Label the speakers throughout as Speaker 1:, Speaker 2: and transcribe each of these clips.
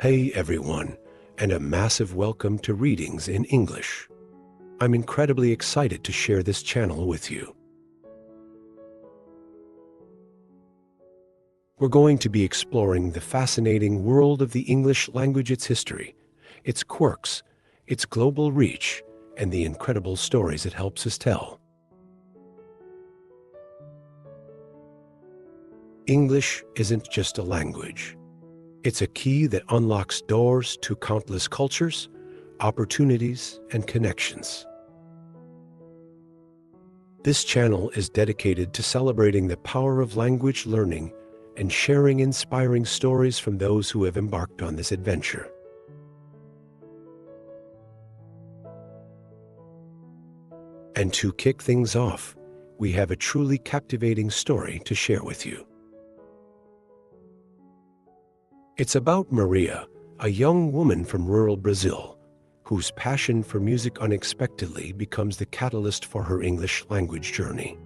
Speaker 1: Hey everyone, and a massive welcome to Readings in English. I'm incredibly excited to share this channel with you. We're going to be exploring the fascinating world of the English language, its history, its quirks, its global reach, and the incredible stories it helps us tell. English isn't just a language. It's a key that unlocks doors to countless cultures, opportunities, and connections. This channel is dedicated to celebrating the power of language learning and sharing inspiring stories from those who have embarked on this adventure. And to kick things off, we have a truly captivating story to share with you. It's about Maria, a young woman from rural Brazil, whose passion for music unexpectedly becomes the catalyst for her English language journey.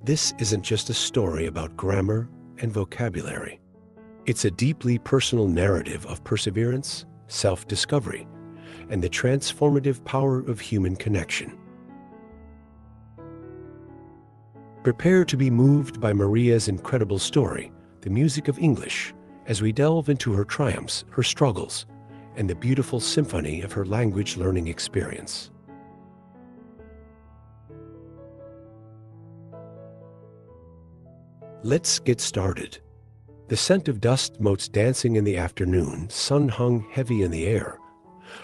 Speaker 1: This isn't just a story about grammar and vocabulary. It's a deeply personal narrative of perseverance, self-discovery, and the transformative power of human connection. Prepare to be moved by Maria's incredible story, The Music of English, as we delve into her triumphs, her struggles, and the beautiful symphony of her language learning experience. Let's get started. The scent of dust motes dancing in the afternoon, sun hung heavy in the air,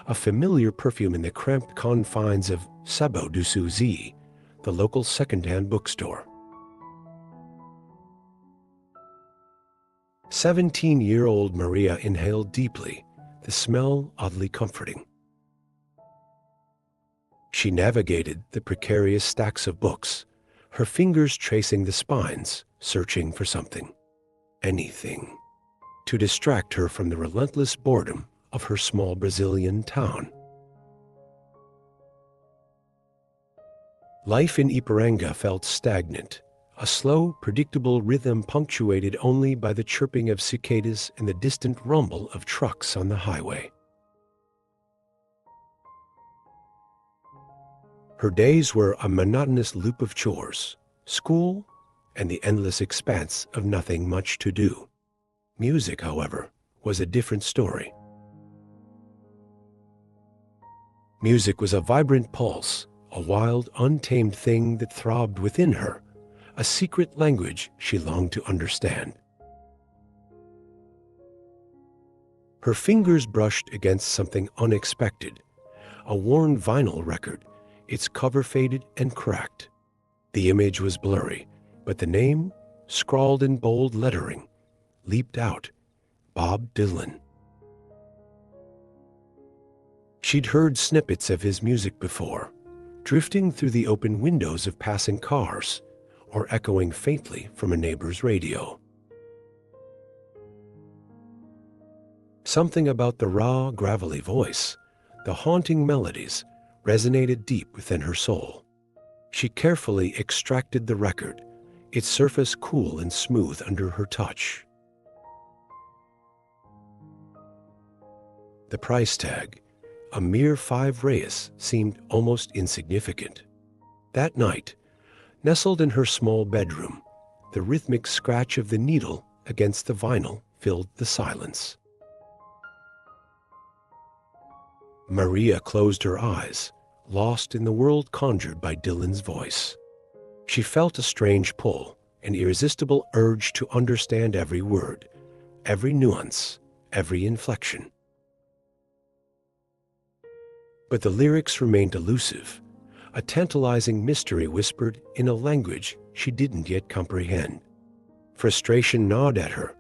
Speaker 1: a familiar perfume in the cramped confines of Sabo do Suzy, the local second-hand bookstore. 17-year-old Maria inhaled deeply, the smell oddly comforting. She navigated the precarious stacks of books, her fingers tracing the spines, searching for something, anything, to distract her from the relentless boredom of her small Brazilian town. Life in Ipiranga felt stagnant, a slow, predictable rhythm punctuated only by the chirping of cicadas and the distant rumble of trucks on the highway. Her days were a monotonous loop of chores, school, and the endless expanse of nothing much to do. Music, however, was a different story. Music was a vibrant pulse, a wild, untamed thing that throbbed within her, a secret language she longed to understand. Her fingers brushed against something unexpected, a worn vinyl record, its cover faded and cracked. The image was blurry, but the name, scrawled in bold lettering, leaped out: Bob Dylan. She'd heard snippets of his music before, drifting through the open windows of passing cars, or echoing faintly from a neighbor's radio. Something about the raw, gravelly voice, the haunting melodies, resonated deep within her soul. She carefully extracted the record, its surface cool and smooth under her touch. The price tag, a mere 5 reais, seemed almost insignificant. That night, nestled in her small bedroom, the rhythmic scratch of the needle against the vinyl filled the silence. Maria closed her eyes, lost in the world conjured by Dylan's voice. She felt a strange pull, an irresistible urge to understand every word, every nuance, every inflection. But the lyrics remained elusive, a tantalizing mystery whispered in a language she didn't yet comprehend. Frustration gnawed at her,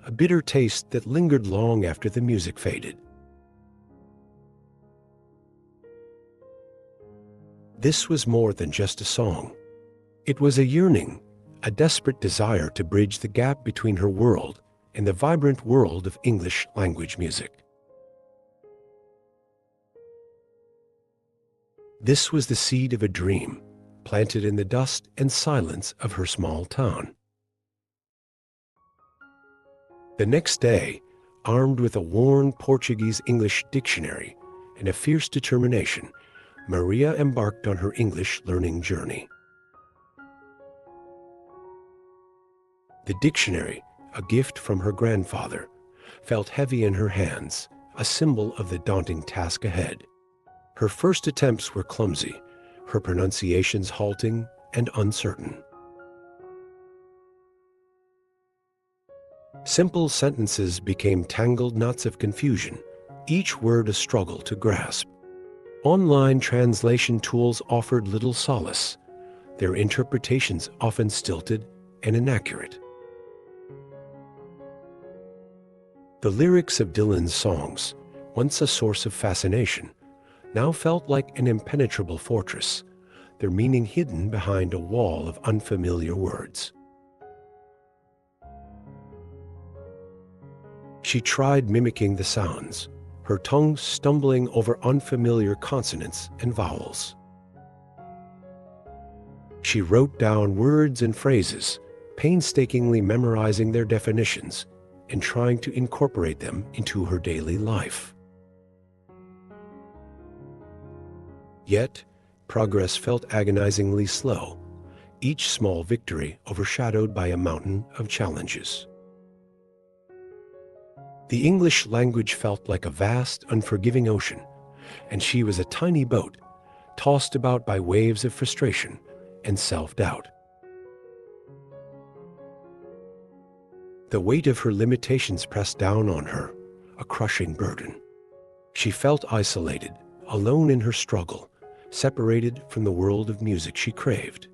Speaker 1: a bitter taste that lingered long after the music faded. This was more than just a song. It was a yearning, a desperate desire to bridge the gap between her world and the vibrant world of English language music. This was the seed of a dream, planted in the dust and silence of her small town. The next day, armed with a worn Portuguese-English dictionary and a fierce determination, Maria embarked on her English learning journey. The dictionary, a gift from her grandfather, felt heavy in her hands, a symbol of the daunting task ahead. Her first attempts were clumsy, her pronunciations halting and uncertain. Simple sentences became tangled knots of confusion, each word a struggle to grasp. Online translation tools offered little solace, their interpretations often stilted and inaccurate. The lyrics of Dylan's songs, once a source of fascination, now felt like an impenetrable fortress, their meaning hidden behind a wall of unfamiliar words. She tried mimicking the sounds, her tongue stumbling over unfamiliar consonants and vowels. She wrote down words and phrases, painstakingly memorizing their definitions and trying to incorporate them into her daily life. Yet, progress felt agonizingly slow, each small victory overshadowed by a mountain of challenges. The English language felt like a vast, unforgiving ocean, and she was a tiny boat, tossed about by waves of frustration and self-doubt. The weight of her limitations pressed down on her, a crushing burden. She felt isolated, alone in her struggle, separated from the world of music she craved.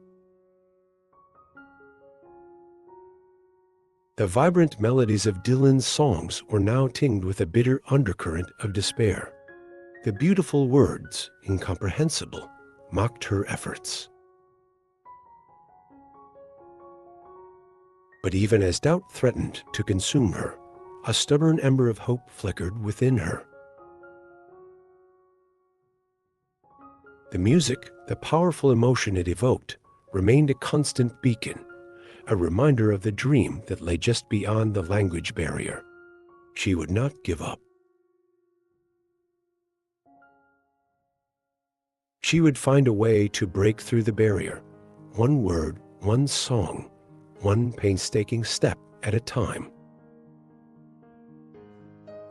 Speaker 1: The vibrant melodies of Dylan's songs were now tinged with a bitter undercurrent of despair. The beautiful words, incomprehensible, mocked her efforts. But even as doubt threatened to consume her, a stubborn ember of hope flickered within her. The music, the powerful emotion it evoked, remained a constant beacon, a reminder of the dream that lay just beyond the language barrier. She would not give up. She would find a way to break through the barrier, one word, one song, one painstaking step at a time.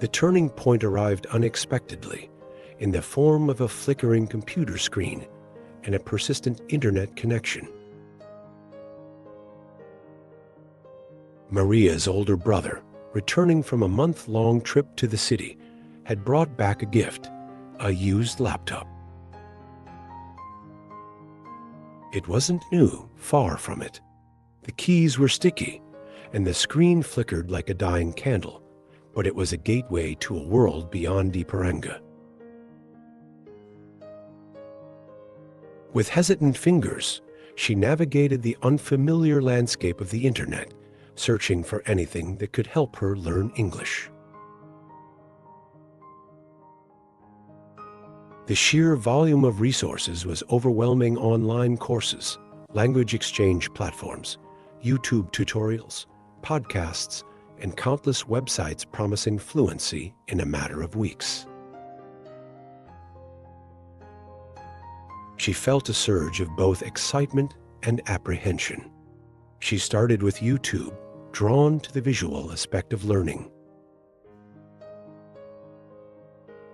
Speaker 1: The turning point arrived unexpectedly, in the form of a flickering computer screen and a persistent internet connection. Maria's older brother, returning from a month-long trip to the city, had brought back a gift, a used laptop. It wasn't new, far from it. The keys were sticky, and the screen flickered like a dying candle, but it was a gateway to a world beyond Ipiranga. With hesitant fingers, she navigated the unfamiliar landscape of the internet, searching for anything that could help her learn English. The sheer volume of resources was overwhelming: online courses, language exchange platforms, YouTube tutorials, podcasts, and countless websites promising fluency in a matter of weeks. She felt a surge of both excitement and apprehension. She started with YouTube, drawn to the visual aspect of learning.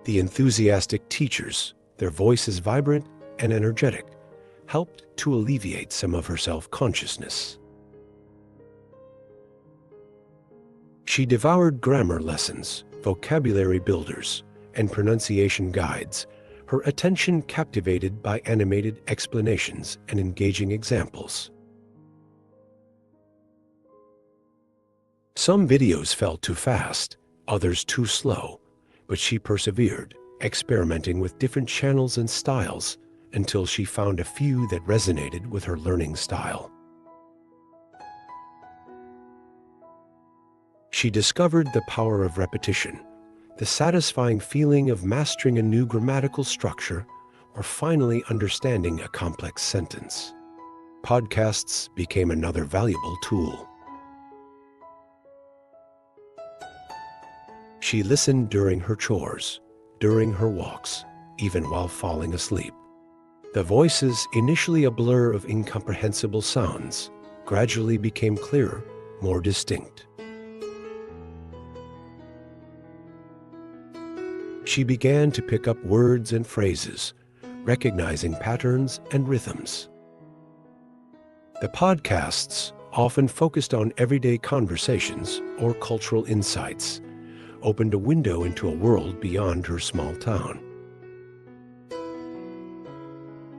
Speaker 1: The enthusiastic teachers, their voices vibrant and energetic, helped to alleviate some of her self-consciousness. She devoured grammar lessons, vocabulary builders, and pronunciation guides, her attention captivated by animated explanations and engaging examples. Some videos felt too fast, others too slow, but she persevered, experimenting with different channels and styles until she found a few that resonated with her learning style. She discovered the power of repetition, the satisfying feeling of mastering a new grammatical structure or finally understanding a complex sentence. Podcasts became another valuable tool. She listened during her chores, during her walks, even while falling asleep. The voices, initially a blur of incomprehensible sounds, gradually became clearer, more distinct. She began to pick up words and phrases, recognizing patterns and rhythms. The podcasts, often focused on everyday conversations or cultural insights, opened a window into a world beyond her small town.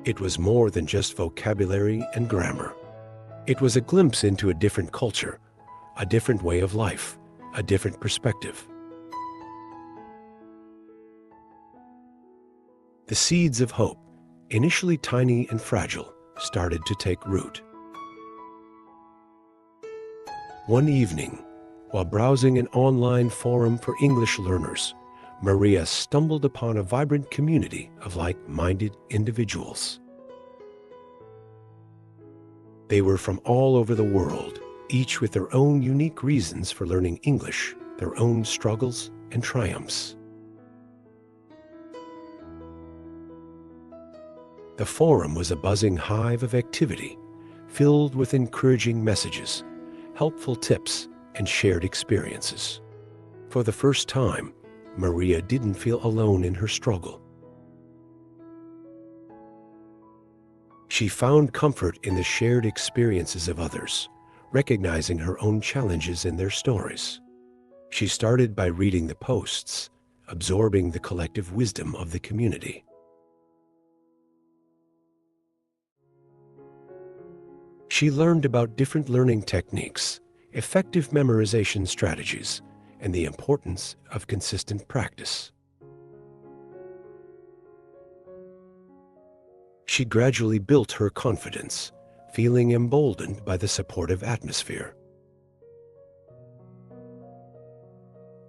Speaker 1: It was more than just vocabulary and grammar. It was a glimpse into a different culture, a different way of life, a different perspective. The seeds of hope, initially tiny and fragile, started to take root. One evening, while browsing an online forum for English learners, Maria stumbled upon a vibrant community of like-minded individuals. They were from all over the world, each with their own unique reasons for learning English, their own struggles and triumphs. The forum was a buzzing hive of activity, filled with encouraging messages, helpful tips, and shared experiences. For the first time, Maria didn't feel alone in her struggle. She found comfort in the shared experiences of others, recognizing her own challenges in their stories. She started by reading the posts, absorbing the collective wisdom of the community. She learned about different learning techniques, effective memorization strategies, and the importance of consistent practice. She gradually built her confidence, feeling emboldened by the supportive atmosphere.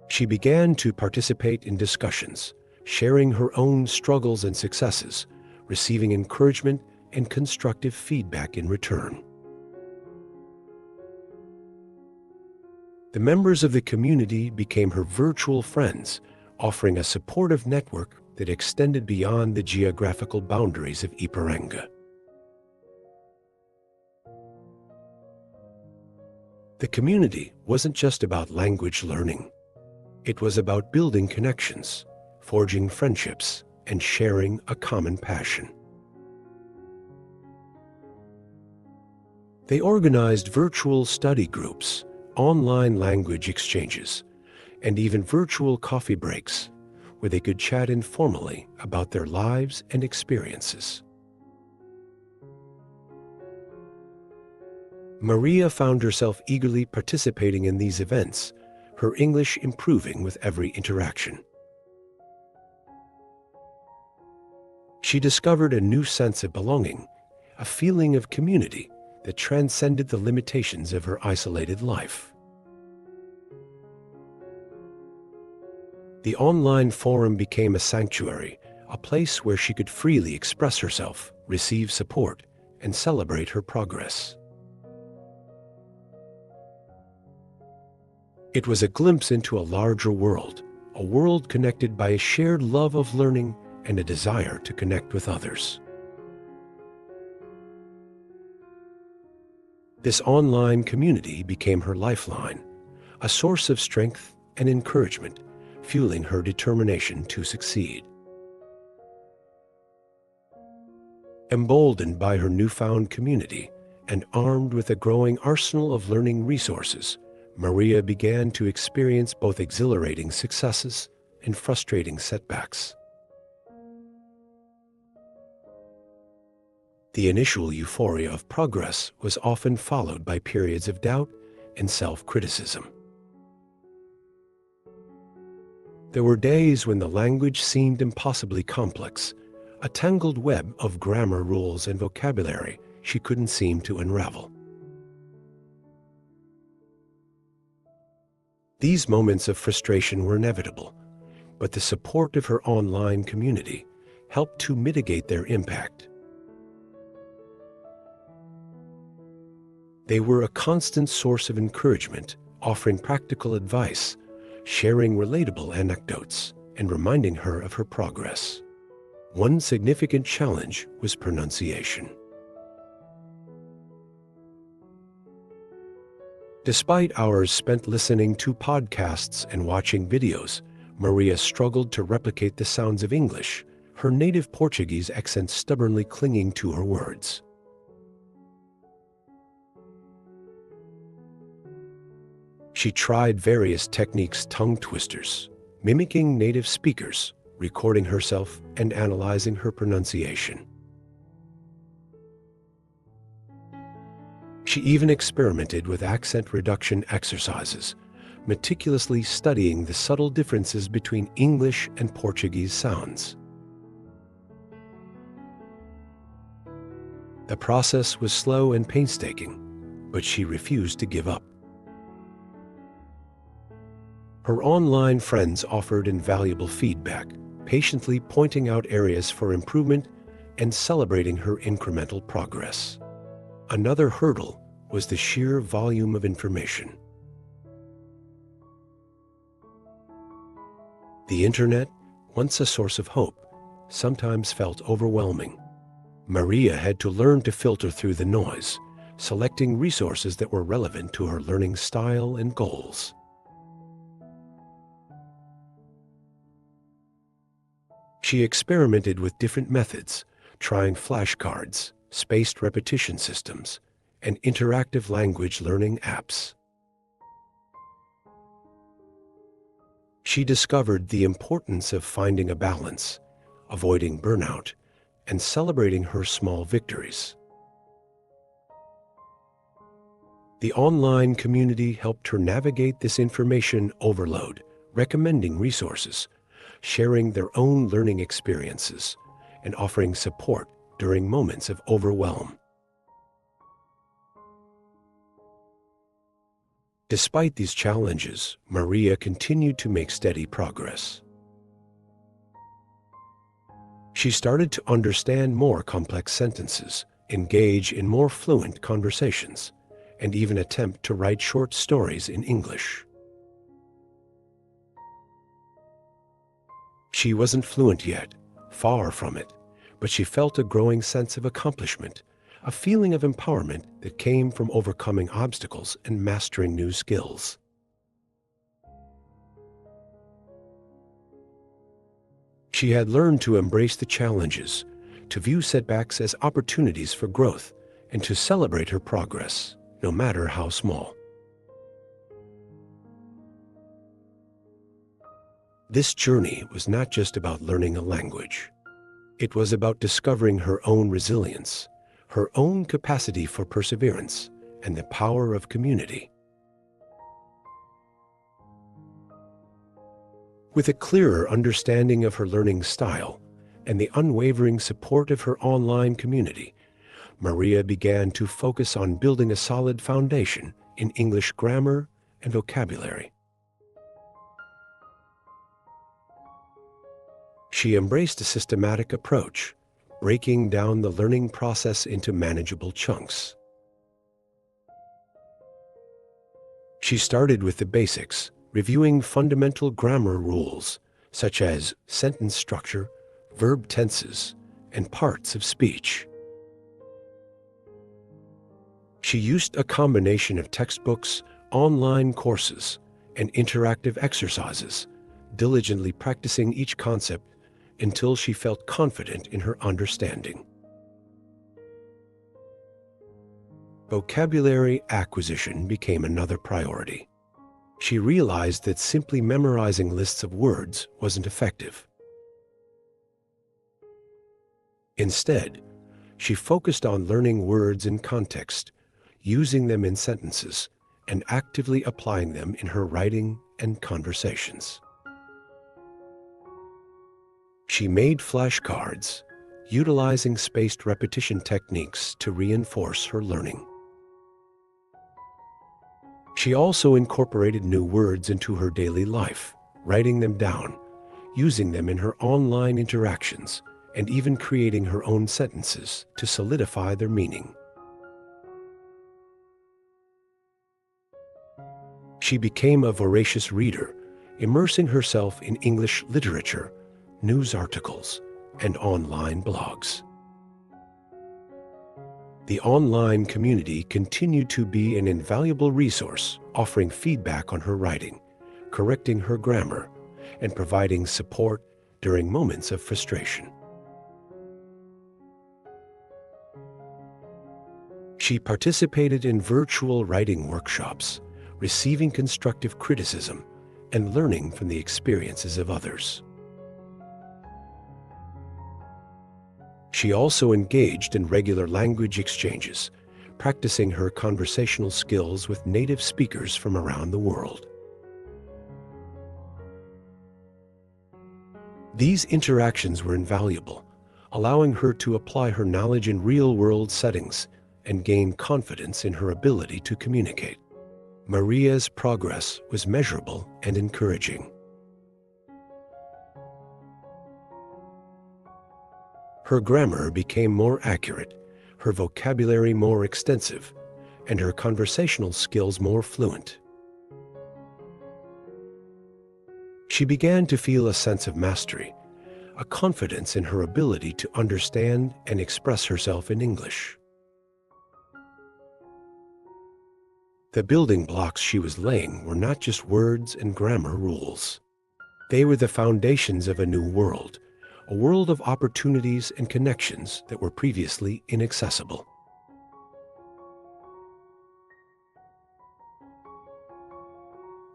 Speaker 1: She began to participate in discussions, sharing her own struggles and successes, receiving encouragement and constructive feedback in return. The members of the community became her virtual friends, offering a supportive network that extended beyond the geographical boundaries of Ipiranga. The community wasn't just about language learning. It was about building connections, forging friendships, and sharing a common passion. They organized virtual study groups, online language exchanges, and even virtual coffee breaks, where they could chat informally about their lives and experiences. Maria found herself eagerly participating in these events, her English improving with every interaction. She discovered a new sense of belonging, a feeling of community that transcended the limitations of her isolated life. The online forum became a sanctuary, a place where she could freely express herself, receive support, and celebrate her progress. It was a glimpse into a larger world, a world connected by a shared love of learning and a desire to connect with others. This online community became her lifeline, a source of strength and encouragement, fueling her determination to succeed. Emboldened by her newfound community and armed with a growing arsenal of learning resources, Maria began to experience both exhilarating successes and frustrating setbacks. The initial euphoria of progress was often followed by periods of doubt and self-criticism. There were days when the language seemed impossibly complex, a tangled web of grammar rules and vocabulary she couldn't seem to unravel. These moments of frustration were inevitable, but the support of her online community helped to mitigate their impact. They were a constant source of encouragement, offering practical advice, sharing relatable anecdotes and reminding her of her progress. One significant challenge was pronunciation. Despite hours spent listening to podcasts and watching videos, Maria struggled to replicate the sounds of English, her native Portuguese accent stubbornly clinging to her words. She tried various techniques, tongue twisters, mimicking native speakers, recording herself, and analyzing her pronunciation. She even experimented with accent reduction exercises, meticulously studying the subtle differences between English and Portuguese sounds. The process was slow and painstaking, but she refused to give up. Her online friends offered invaluable feedback, patiently pointing out areas for improvement and celebrating her incremental progress. Another hurdle was the sheer volume of information. The internet, once a source of hope, sometimes felt overwhelming. Maria had to learn to filter through the noise, selecting resources that were relevant to her learning style and goals. She experimented with different methods, trying flashcards, spaced repetition systems, and interactive language learning apps. She discovered the importance of finding a balance, avoiding burnout, and celebrating her small victories. The online community helped her navigate this information overload, recommending resources, sharing their own learning experiences, and offering support during moments of overwhelm. Despite these challenges, Maria continued to make steady progress. She started to understand more complex sentences, engage in more fluent conversations, and even attempt to write short stories in English. She wasn't fluent yet, far from it, but she felt a growing sense of accomplishment, a feeling of empowerment that came from overcoming obstacles and mastering new skills. She had learned to embrace the challenges, to view setbacks as opportunities for growth, and to celebrate her progress, no matter how small. This journey was not just about learning a language. It was about discovering her own resilience, her own capacity for perseverance, and the power of community. With a clearer understanding of her learning style and the unwavering support of her online community, Maria began to focus on building a solid foundation in English grammar and vocabulary. She embraced a systematic approach, breaking down the learning process into manageable chunks. She started with the basics, reviewing fundamental grammar rules such as sentence structure, verb tenses, and parts of speech. She used a combination of textbooks, online courses, and interactive exercises, diligently practicing each concept until she felt confident in her understanding. Vocabulary acquisition became another priority. She realized that simply memorizing lists of words wasn't effective. Instead, she focused on learning words in context, using them in sentences, and actively applying them in her writing and conversations. She made flashcards, utilizing spaced repetition techniques to reinforce her learning. She also incorporated new words into her daily life, writing them down, using them in her online interactions, and even creating her own sentences to solidify their meaning. She became a voracious reader, immersing herself in English literature, news articles, and online blogs. The online community continued to be an invaluable resource, offering feedback on her writing, correcting her grammar, and providing support during moments of frustration. She participated in virtual writing workshops, receiving constructive criticism and learning from the experiences of others. She also engaged in regular language exchanges, practicing her conversational skills with native speakers from around the world. These interactions were invaluable, allowing her to apply her knowledge in real-world settings and gain confidence in her ability to communicate. Maria's progress was measurable and encouraging. Her grammar became more accurate, her vocabulary more extensive, and her conversational skills more fluent. She began to feel a sense of mastery, a confidence in her ability to understand and express herself in English. The building blocks she was laying were not just words and grammar rules. They were the foundations of a new world, a world of opportunities and connections that were previously inaccessible.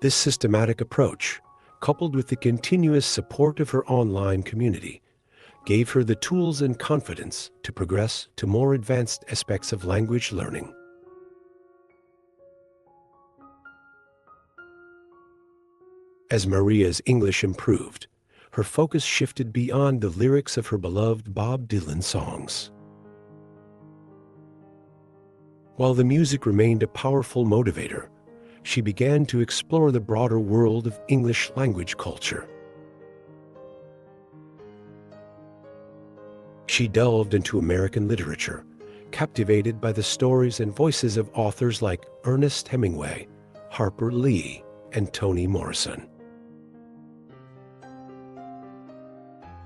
Speaker 1: This systematic approach, coupled with the continuous support of her online community, gave her the tools and confidence to progress to more advanced aspects of language learning. As Maria's English improved, her focus shifted beyond the lyrics of her beloved Bob Dylan songs. While the music remained a powerful motivator, she began to explore the broader world of English language culture. She delved into American literature, captivated by the stories and voices of authors like Ernest Hemingway, Harper Lee, and Toni Morrison.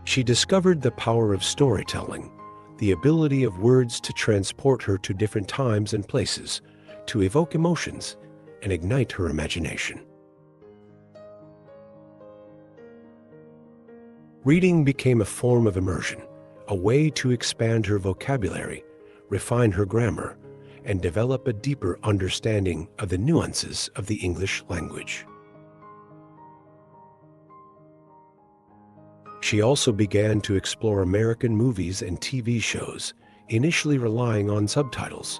Speaker 1: She discovered the power of storytelling, the ability of words to transport her to different times and places, to evoke emotions, and ignite her imagination. Reading became a form of immersion, a way to expand her vocabulary, refine her grammar, and develop a deeper understanding of the nuances of the English language. She also began to explore American movies and TV shows, initially relying on subtitles,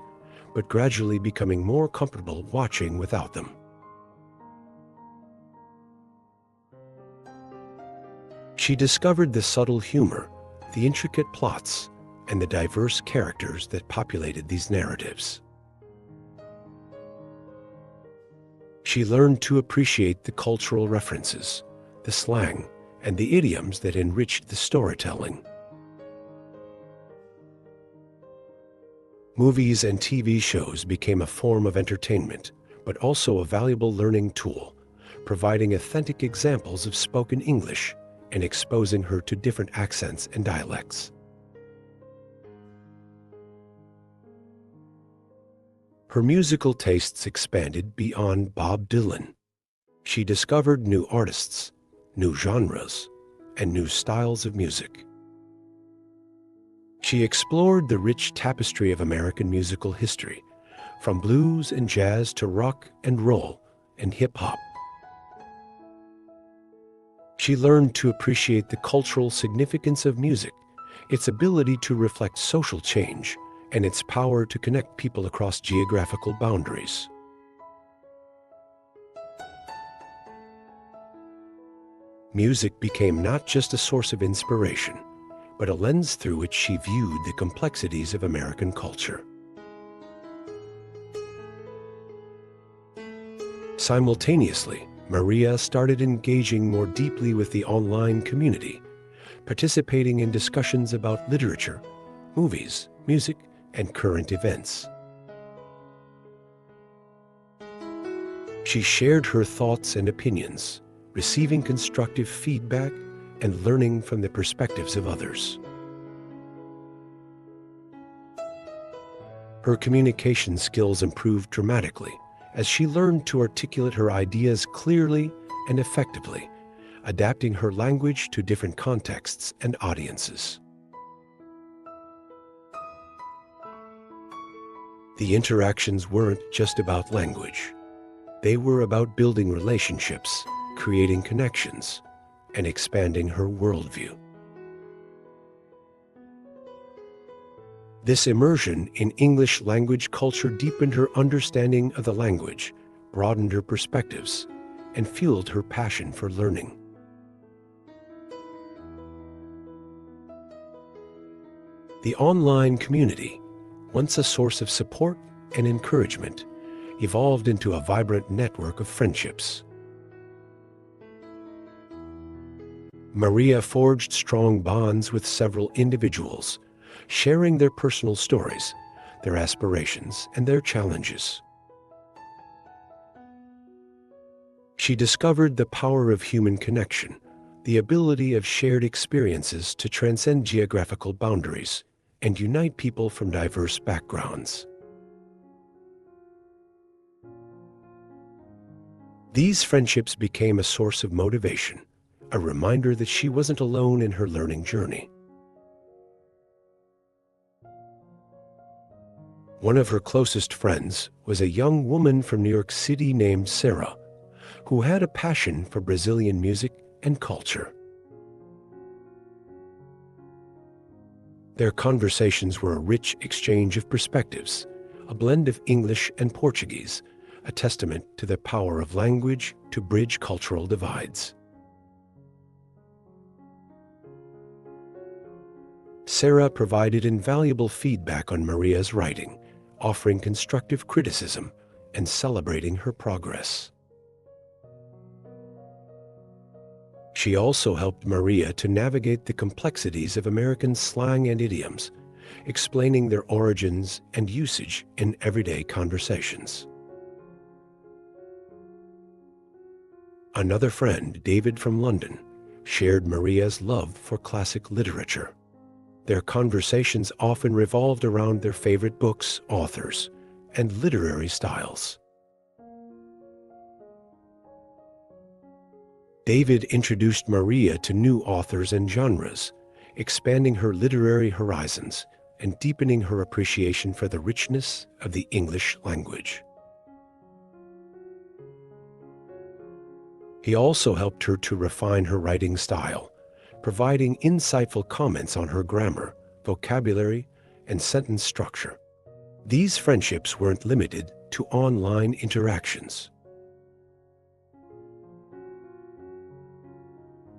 Speaker 1: but gradually becoming more comfortable watching without them. She discovered the subtle humor, the intricate plots, and the diverse characters that populated these narratives. She learned to appreciate the cultural references, the slang, and the idioms that enriched the storytelling. Movies and TV shows became a form of entertainment, but also a valuable learning tool, providing authentic examples of spoken English and exposing her to different accents and dialects. Her musical tastes expanded beyond Bob Dylan. She discovered new artists, new genres, and new styles of music. She explored the rich tapestry of American musical history, from blues and jazz to rock and roll and hip-hop. She learned to appreciate the cultural significance of music, its ability to reflect social change, and its power to connect people across geographical boundaries. Music became not just a source of inspiration, but a lens through which she viewed the complexities of American culture. Simultaneously, Maria started engaging more deeply with the online community, participating in discussions about literature, movies, music, and current events. She shared her thoughts and opinions, receiving constructive feedback, and learning from the perspectives of others. Her communication skills improved dramatically as she learned to articulate her ideas clearly and effectively, adapting her language to different contexts and audiences. The interactions weren't just about language. They were about building relationships, creating connections, and expanding her worldview. This immersion in English language culture deepened her understanding of the language, broadened her perspectives, and fueled her passion for learning. The online community, once a source of support and encouragement, evolved into a vibrant network of friendships. Maria forged strong bonds with several individuals, sharing their personal stories, their aspirations, and their challenges. She discovered the power of human connection, the ability of shared experiences to transcend geographical boundaries and unite people from diverse backgrounds. These friendships became a source of motivation, a reminder that she wasn't alone in her learning journey. One of her closest friends was a young woman from New York City named Sarah, who had a passion for Brazilian music and culture. Their conversations were a rich exchange of perspectives, a blend of English and Portuguese, a testament to the power of language to bridge cultural divides. Sarah provided invaluable feedback on Maria's writing, offering constructive criticism and celebrating her progress. She also helped Maria to navigate the complexities of American slang and idioms, explaining their origins and usage in everyday conversations. Another friend, David from London, shared Maria's love for classic literature. Their conversations often revolved around their favorite books, authors, and literary styles. David introduced Maria to new authors and genres, expanding her literary horizons and deepening her appreciation for the richness of the English language. He also helped her to refine her writing style, providing insightful comments on her grammar, vocabulary, and sentence structure. These friendships weren't limited to online interactions.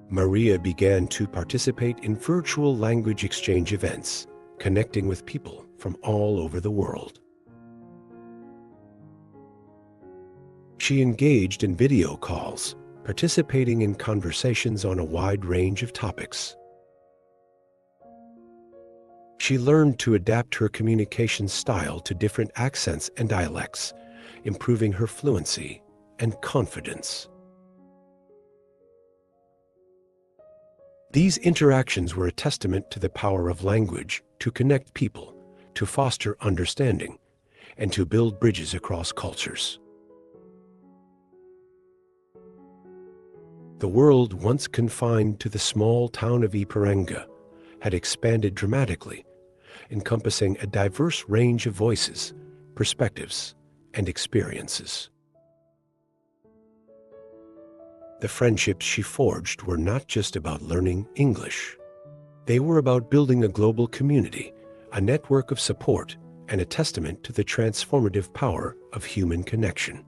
Speaker 1: Maria began to participate in virtual language exchange events, connecting with people from all over the world. She engaged in video calls, participating in conversations on a wide range of topics. She learned to adapt her communication style to different accents and dialects, improving her fluency and confidence. These interactions were a testament to the power of language to connect people, to foster understanding, and to build bridges across cultures. The world once confined to the small town of Ipiranga had expanded dramatically, encompassing a diverse range of voices, perspectives, and experiences. The friendships she forged were not just about learning English. They were about building a global community, a network of support, and a testament to the transformative power of human connection.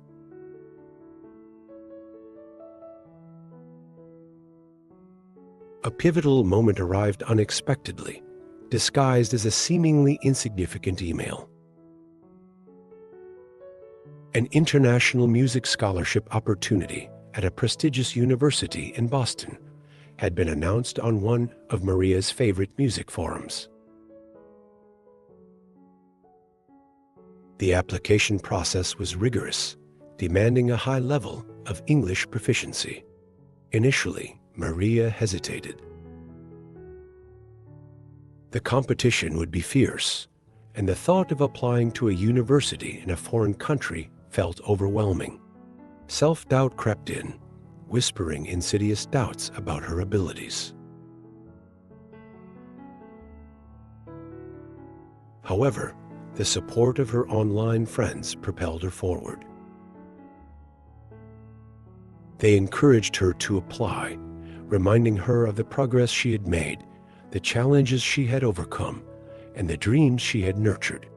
Speaker 1: A pivotal moment arrived unexpectedly, disguised as a seemingly insignificant email. An international music scholarship opportunity at a prestigious university in Boston had been announced on one of Maria's favorite music forums. The application process was rigorous, demanding a high level of English proficiency. Initially, Maria hesitated. The competition would be fierce, and the thought of applying to a university in a foreign country felt overwhelming. Self-doubt crept in, whispering insidious doubts about her abilities. However, the support of her online friends propelled her forward. They encouraged her to apply, reminding her of the progress she had made, the challenges she had overcome, and the dreams she had nurtured.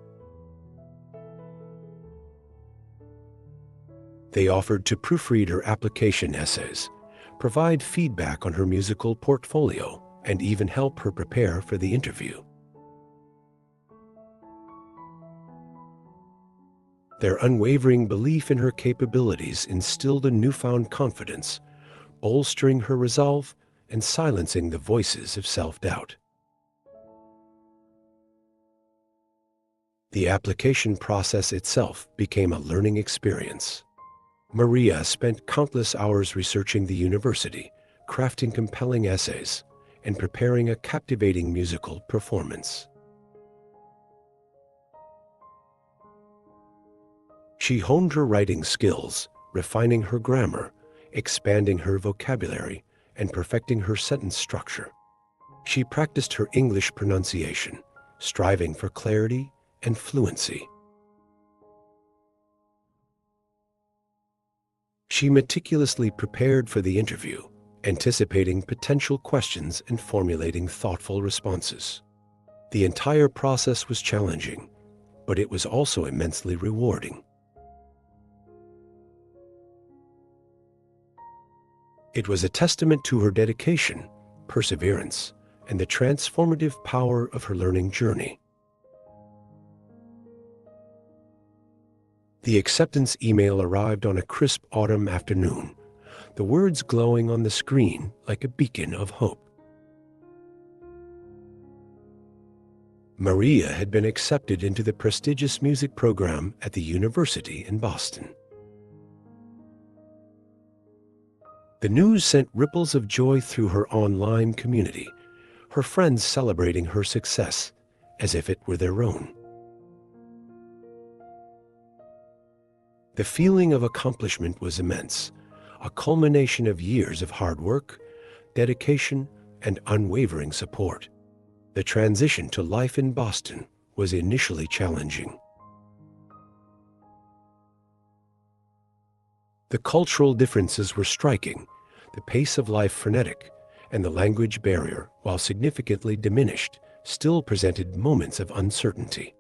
Speaker 1: They offered to proofread her application essays, provide feedback on her musical portfolio, and even help her prepare for the interview. Their unwavering belief in her capabilities instilled a newfound confidence, bolstering her resolve and silencing the voices of self-doubt. The application process itself became a learning experience. Maria spent countless hours researching the university, crafting compelling essays, and preparing a captivating musical performance. She honed her writing skills, refining her grammar, expanding her vocabulary, and perfecting her sentence structure. She practiced her English pronunciation, striving for clarity and fluency. She meticulously prepared for the interview, anticipating potential questions and formulating thoughtful responses. The entire process was challenging, but it was also immensely rewarding. It was a testament to her dedication, perseverance, and the transformative power of her learning journey. The acceptance email arrived on a crisp autumn afternoon, the words glowing on the screen like a beacon of hope. Maria had been accepted into the prestigious music program at the university in Boston. The news sent ripples of joy through her online community, her friends celebrating her success as if it were their own. The feeling of accomplishment was immense, a culmination of years of hard work, dedication, and unwavering support. The transition to life in Boston was initially challenging. The cultural differences were striking, the pace of life frenetic, and the language barrier, while significantly diminished, still presented moments of uncertainty.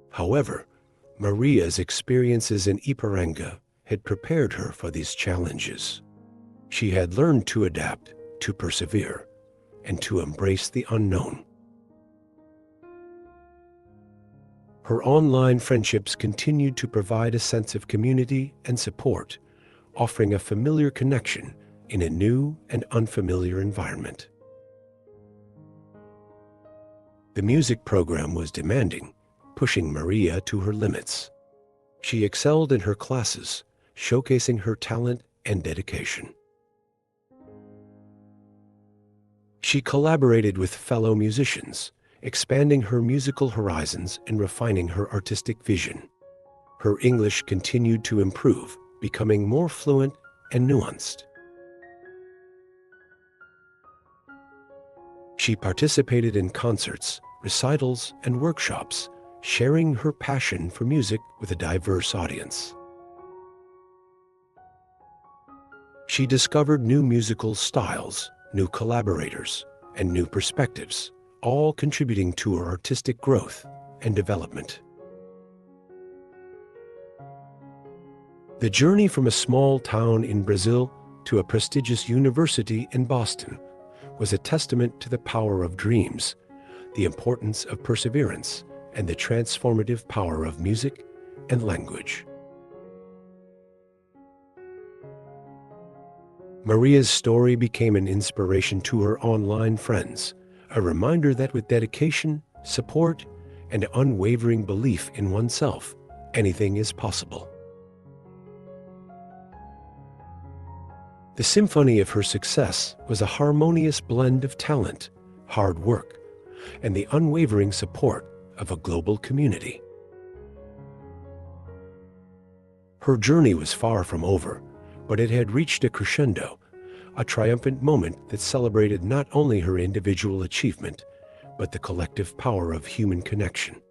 Speaker 1: However, Maria's experiences in Ipiranga had prepared her for these challenges. She had learned to adapt, to persevere, and to embrace the unknown. Her online friendships continued to provide a sense of community and support, offering a familiar connection in a new and unfamiliar environment. The music program was demanding, pushing Maria to her limits. She excelled in her classes, showcasing her talent and dedication. She collaborated with fellow musicians, expanding her musical horizons and refining her artistic vision. Her English continued to improve, becoming more fluent and nuanced. She participated in concerts, recitals, and workshops, sharing her passion for music with a diverse audience. She discovered new musical styles, new collaborators, and new perspectives, all contributing to her artistic growth and development. The journey from a small town in Brazil to a prestigious university in Boston was a testament to the power of dreams, the importance of perseverance, and the transformative power of music and language. Maria's story became an inspiration to her online friends, a reminder that with dedication, support, and unwavering belief in oneself, anything is possible. The symphony of her success was a harmonious blend of talent, hard work, and the unwavering support of a global community. Her journey was far from over, but it had reached a crescendo, a triumphant moment that celebrated not only her individual achievement, but the collective power of human connection.